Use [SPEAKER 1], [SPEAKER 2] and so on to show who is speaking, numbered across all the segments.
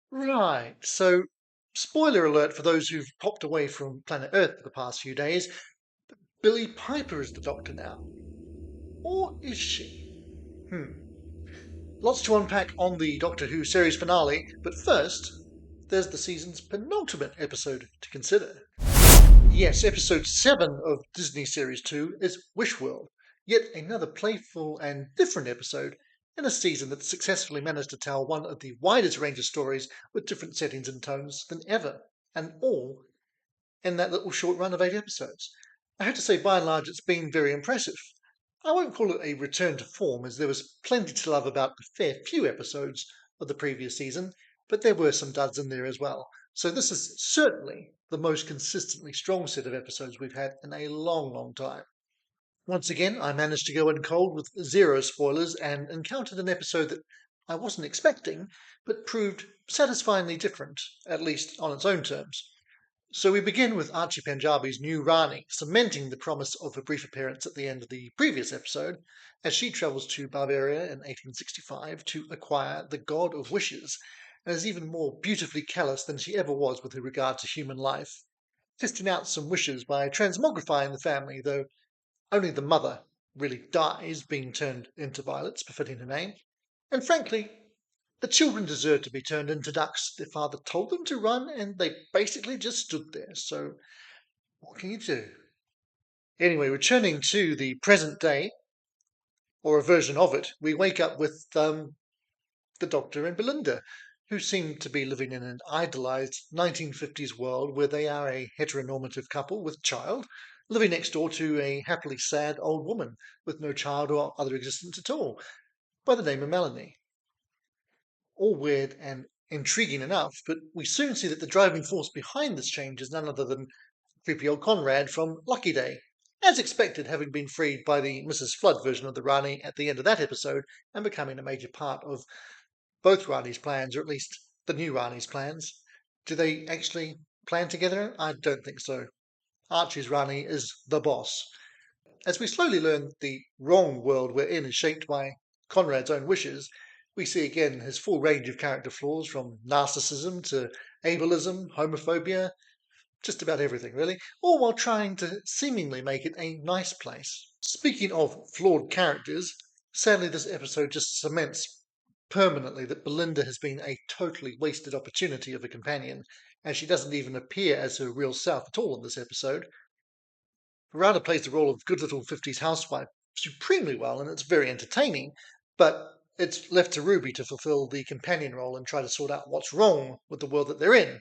[SPEAKER 1] Right, so spoiler alert for those who've popped away from planet Earth for the past few days. Billie Piper is the Doctor now. Or is she? Lots to unpack on the Doctor Who series finale, but first, there's the season's penultimate episode to consider. Yes, episode 7 of Disney Series 2 is Wish World, yet another playful and different episode in a season that successfully managed to tell one of the widest range of stories with different settings and tones than ever, and all in that little short run of 8 episodes. I have to say, by and large, it's been very impressive. I won't call it a return to form, as there was plenty to love about the fair few episodes of the previous season, but there were some duds in there as well. So this is certainly the most consistently strong set of episodes we've had in a long, long time. Once again, I managed to go in cold with zero spoilers and encountered an episode that I wasn't expecting, but proved satisfyingly different, at least on its own terms. So we begin with Archie Panjabi's new Rani, cementing the promise of a brief appearance at the end of the previous episode, as she travels to Barbaria in 1865 to acquire the God of Wishes, and is even more beautifully callous than she ever was with regard to human life, testing out some wishes by transmogrifying the family, though only the mother really dies, being turned into violets, befitting her name. And frankly, the children deserve to be turned into ducks. Their father told them to run, and they basically just stood there. So, what can you do? Anyway, returning to the present day, or a version of it, we wake up with the Doctor and Belinda, who seem to be living in an idolized 1950s world where they are a heteronormative couple with child, living next door to a happily sad old woman with no child or other existence at all, by the name of Melanie. All weird and intriguing enough, but we soon see that the driving force behind this change is none other than creepy old Conrad from Lucky Day, as expected, having been freed by the Mrs. Flood version of the Rani at the end of that episode and becoming a major part of both Rani's plans, or at least the new Rani's plans. Do they actually plan together? I don't think so. Archie's Rani is the boss. As we slowly learn the wrong world we're in is shaped by Conrad's own wishes, we see again his full range of character flaws, from narcissism to ableism, homophobia, just about everything really, all while trying to seemingly make it a nice place. Speaking of flawed characters, sadly this episode just cements permanently that Belinda has been a totally wasted opportunity of a companion, as she doesn't even appear as her real self at all in this episode. Rada plays the role of good little 50s housewife supremely well, and it's very entertaining, but it's left to Ruby to fulfill the companion role and try to sort out what's wrong with the world that they're in,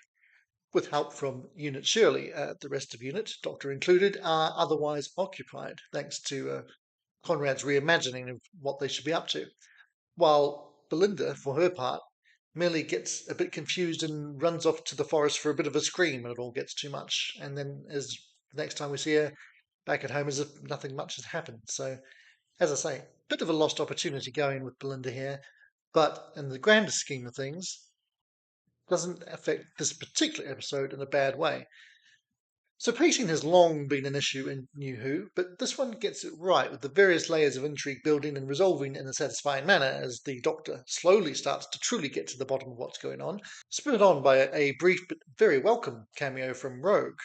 [SPEAKER 1] with help from Unit Shirley. The rest of Unit, Doctor included, are otherwise occupied, thanks to Conrad's reimagining of what they should be up to, while Belinda, for her part, merely gets a bit confused and runs off to the forest for a bit of a scream when it all gets too much, and then as the next time we see her, back at home as if nothing much has happened. So, as I say, bit of a lost opportunity going with Belinda here, but in the grander scheme of things, doesn't affect this particular episode in a bad way. So pacing has long been an issue in New Who, but this one gets it right with the various layers of intrigue building and resolving in a satisfying manner as the Doctor slowly starts to truly get to the bottom of what's going on, spurred on by a brief but very welcome cameo from Rogue,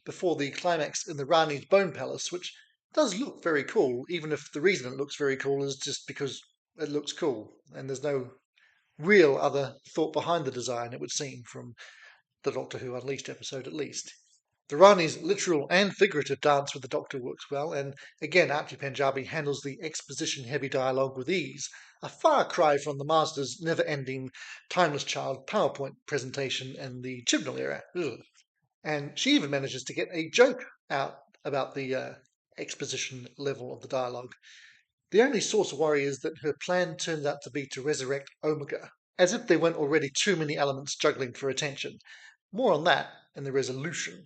[SPEAKER 1] before the climax in the Rani's Bone Palace, which does look very cool, even if the reason it looks very cool is just because it looks cool, and there's no real other thought behind the design, it would seem, from the Doctor Who Unleashed episode at least. The Rani's literal and figurative dance with the Doctor works well, and again Archie Panjabi handles the exposition-heavy dialogue with ease, a far cry from the Master's never-ending Timeless Child PowerPoint presentation in the Chibnall era. Ugh. And she even manages to get a joke out about the exposition level of the dialogue. The only source of worry is that her plan turns out to be to resurrect Omega, as if there weren't already too many elements juggling for attention. More on that in the resolution.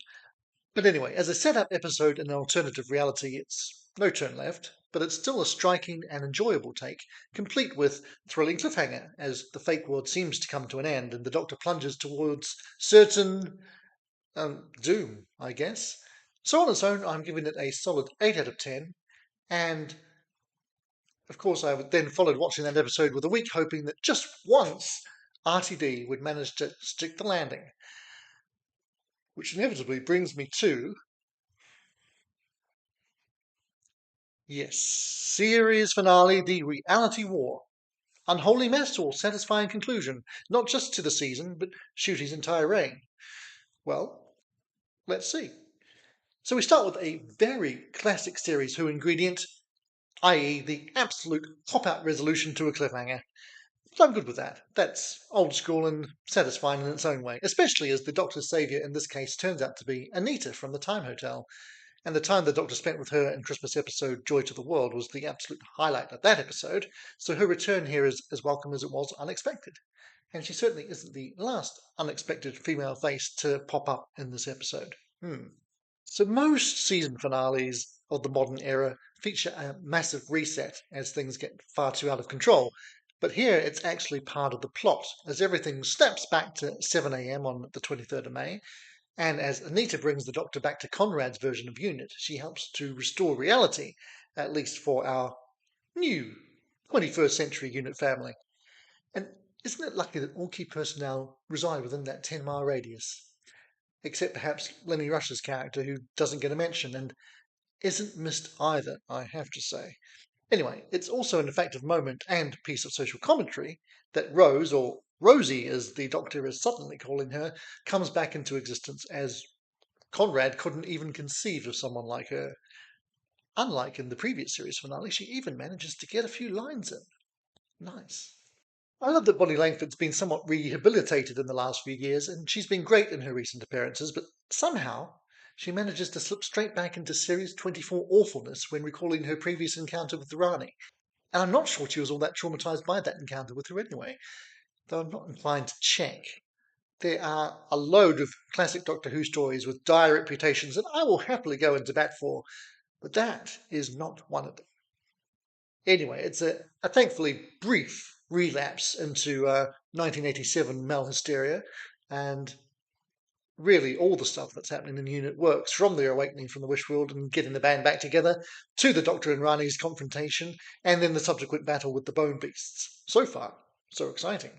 [SPEAKER 1] But anyway, as a setup episode in an alternative reality, it's no turn left, but it's still a striking and enjoyable take, complete with thrilling cliffhanger as the fake world seems to come to an end and the Doctor plunges towards certain doom, I guess. So on its own, I'm giving it a solid 8 out of 10, and of course, I then followed watching that episode with a week, hoping that just once RTD would manage to stick the landing. Which inevitably brings me to, yes, series finale, the reality war. Unholy mess or satisfying conclusion, not just to the season, but Shooty's entire reign? Well, let's see. So we start with a very classic series Who ingredient, i.e. the absolute pop-out resolution to a cliffhanger. But I'm good with that. That's old school and satisfying in its own way, especially as the Doctor's saviour in this case turns out to be Anita from the Time Hotel. And the time the Doctor spent with her in Christmas episode Joy to the World was the absolute highlight of that episode, so her return here is as welcome as it was unexpected. And she certainly isn't the last unexpected female face to pop up in this episode. So most season finales of the modern era feature a massive reset as things get far too out of control. But here it's actually part of the plot, as everything snaps back to 7 a.m. on the 23rd of May, and as Anita brings the Doctor back to Conrad's version of UNIT, she helps to restore reality, at least for our new 21st century UNIT family. And isn't it lucky that all key personnel reside within that 10-mile radius? Except perhaps Lenny Rush's character, who doesn't get a mention and isn't missed either, I have to say. Anyway, it's also an effective moment and piece of social commentary that Rose, or Rosie as the Doctor is suddenly calling her, comes back into existence, as Conrad couldn't even conceive of someone like her. Unlike in the previous series finale, she even manages to get a few lines in. Nice. I love that Bonnie Langford's been somewhat rehabilitated in the last few years, and she's been great in her recent appearances, but somehow she manages to slip straight back into Series 24 awfulness when recalling her previous encounter with Rani. And I'm not sure she was all that traumatized by that encounter with her anyway, though I'm not inclined to check. There are a load of classic Doctor Who stories with dire reputations that I will happily go into bat for, but that is not one of them. Anyway, it's a thankfully brief relapse into 1987 Mel hysteria, and really all the stuff that's happening in the unit works, from their awakening from the wish world and getting the band back together, to the Doctor and Rani's confrontation, and then the subsequent battle with the Bone Beasts. So far, so exciting.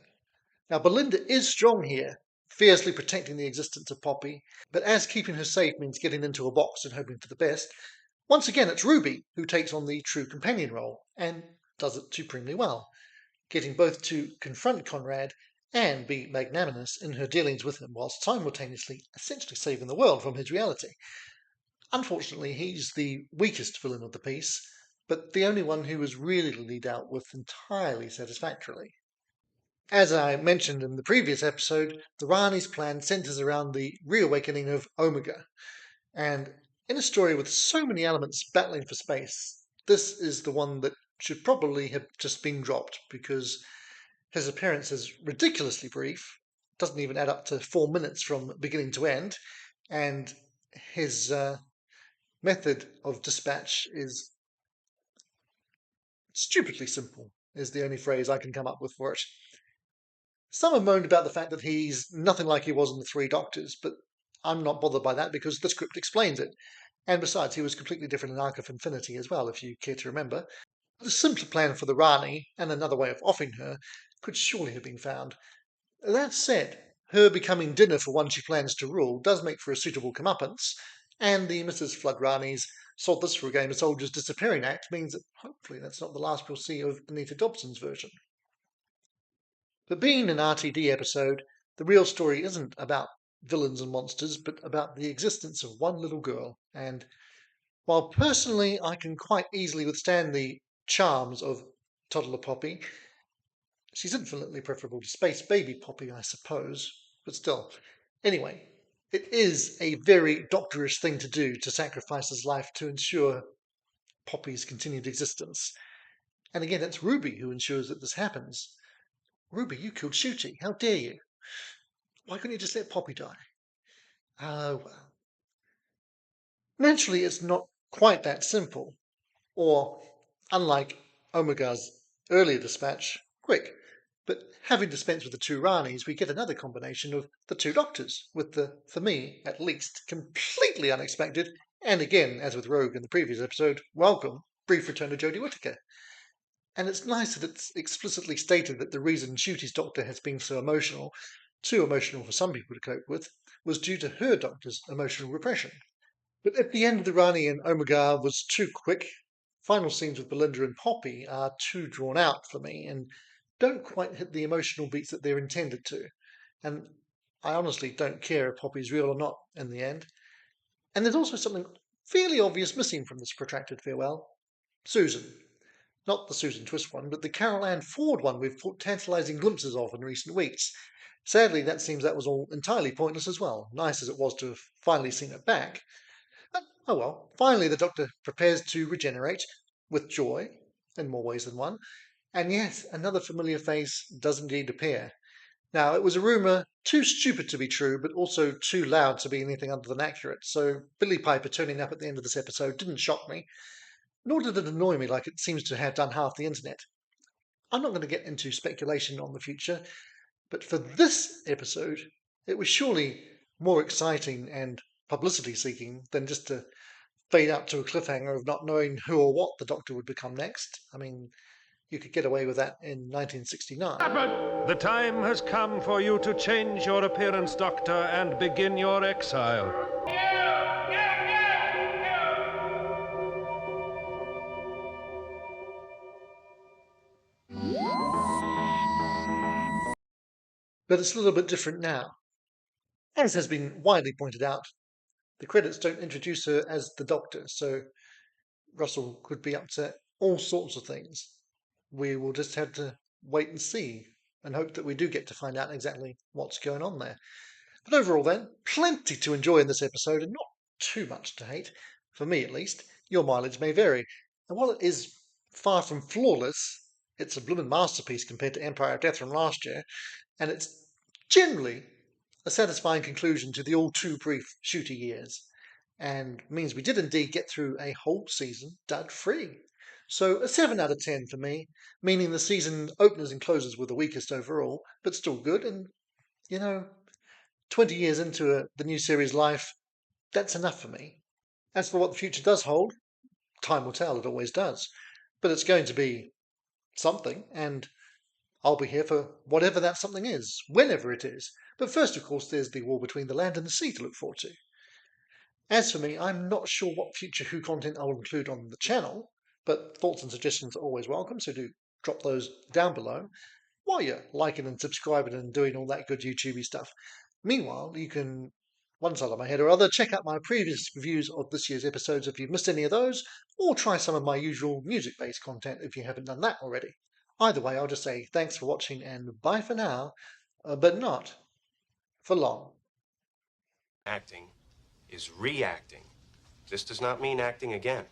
[SPEAKER 1] Now, Belinda is strong here, fiercely protecting the existence of Poppy, but as keeping her safe means getting into a box and hoping for the best, once again it's Ruby who takes on the true companion role, and does it supremely well, getting both to confront Conrad and be magnanimous in her dealings with him, whilst simultaneously essentially saving the world from his reality. Unfortunately, he's the weakest villain of the piece, but the only one who was really dealt with entirely satisfactorily. As I mentioned in the previous episode, the Ranis plan centers around the reawakening of Omega, and in a story with so many elements battling for space, this is the one that should probably have just been dropped, because his appearance is ridiculously brief, doesn't even add up to 4 minutes from beginning to end, and his method of dispatch is stupidly simple, is the only phrase I can come up with for it. Some have moaned about the fact that he's nothing like he was in the Three Doctors, but I'm not bothered by that because the script explains it. And besides, he was completely different in Arc of Infinity as well, if you care to remember. A simpler plan for the Rani, and another way of offing her, could surely have been found. That said, her becoming dinner for one she plans to rule does make for a suitable comeuppance, and the Mrs. Flood Rani's sold this for a game of soldiers disappearing act means that hopefully that's not the last we'll see of Anita Dobson's version. But being an RTD episode, the real story isn't about villains and monsters, but about the existence of one little girl. And while personally I can quite easily withstand the charms of toddler Poppy, she's infinitely preferable to space baby Poppy, I suppose. But still. Anyway, it is a very doctorish thing to do to sacrifice his life to ensure Poppy's continued existence. And again, it's Ruby who ensures that this happens. Ruby, you killed Shooty. How dare you? Why couldn't you just let Poppy die? Oh, well. Naturally, it's not quite that simple. Or, unlike Omega's earlier dispatch, quick. But having dispensed with the two Ranis, we get another combination of the two Doctors, with the, for me at least, completely unexpected, and again, as with Rogue in the previous episode, welcome, brief return of Jodie Whittaker. And it's nice that it's explicitly stated that the reason Shooty's doctor has been so emotional, too emotional for some people to cope with, was due to her doctor's emotional repression. But at the end of the Rani and Omega was too quick. Final scenes with Belinda and Poppy are too drawn out for me and don't quite hit the emotional beats that they're intended to. And I honestly don't care if Poppy's real or not in the end. And there's also something fairly obvious missing from this protracted farewell. Susan. Not the Susan Twist one, but the Carol Ann Ford one we've caught tantalising glimpses of in recent weeks. Sadly, that was all entirely pointless as well, nice as it was to have finally seen it back. But, oh well, finally the Doctor prepares to regenerate, with joy, in more ways than one, and yes, another familiar face does indeed appear. Now, it was a rumour too stupid to be true, but also too loud to be anything other than accurate, so Billy Piper turning up at the end of this episode didn't shock me, nor did it annoy me like it seems to have done half the internet. I'm not going to get into speculation on the future, but for this episode, it was surely more exciting and publicity seeking than just to fade out to a cliffhanger of not knowing who or what the Doctor would become next. I mean, you could get away with that in 1969.
[SPEAKER 2] The time has come for you to change your appearance, Doctor, and begin your exile.
[SPEAKER 1] But it's a little bit different now. As has been widely pointed out, the credits don't introduce her as the Doctor, so Russell could be up to all sorts of things. We will just have to wait and see and hope that we do get to find out exactly what's going on there. But overall, then, plenty to enjoy in this episode and not too much to hate, for me at least. Your mileage may vary. And while it is far from flawless, it's a blooming masterpiece compared to Empire of Death from last year, and it's generally a satisfying conclusion to the all too brief Shooty years, and means we did indeed get through a whole season dud-free. So a 7 out of 10 for me, meaning the season openers and closers were the weakest overall, but still good, and, 20 years into the new series' life, that's enough for me. As for what the future does hold, time will tell, it always does. But it's going to be something, and I'll be here for whatever that something is, whenever it is. But first, of course, there's the war between the land and the sea to look forward to. As for me, I'm not sure what future Who content I will include on the channel, but thoughts and suggestions are always welcome, so do drop those down below while you're liking and subscribing and doing all that good YouTubey stuff. Meanwhile, you can, one side of my head or other, check out my previous reviews of this year's episodes if you've missed any of those, or try some of my usual music-based content if you haven't done that already. Either way, I'll just say thanks for watching and bye for now, but not for long.
[SPEAKER 3] Acting is reacting. This does not mean acting again.